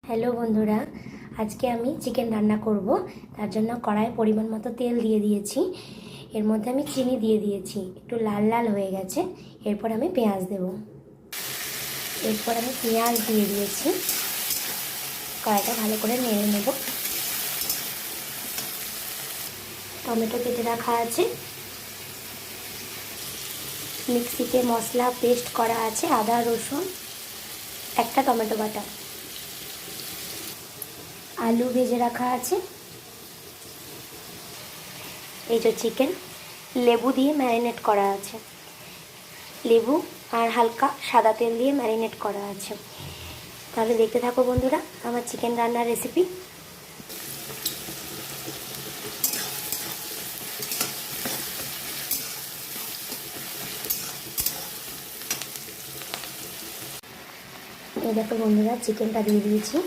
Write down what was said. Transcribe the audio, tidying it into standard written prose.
Hello বন্ধুরা, আজকে আমি চিকেন রান্না করব। তার জন্য কড়াই পরিমাণ মতো তেল দিয়ে দিয়েছি। এর মধ্যে আমি চিনি দিয়ে দিয়েছি, একটু লাল লাল হয়ে গেছে। এরপর আমি পেঁয়াজ দেব। এরপর আমি পেঁয়াজ দিয়ে দিয়েছি। কড়াইটা ভালো করে নেড়ে নেব। টমেটো কেটে রাখা আছে, মিক্সিতে মশলা পেস্ট করা আছে, আদা রসুন, একটা টমেটো বাটা, আলু ভেজে রাখা আছে, এই যে চিকেন, লেবু দিয়ে ম্যারিনেট করা আছে, লেবু আর হালকা সাদা তেল দিয়ে ম্যারিনেট করা আছে। তাহলে দেখতে থাকো বন্ধুরা আমার চিকেন রান্নার রেসিপি। এই দেখো বন্ধুরা, চিকেনটা দিয়ে দিয়েছি।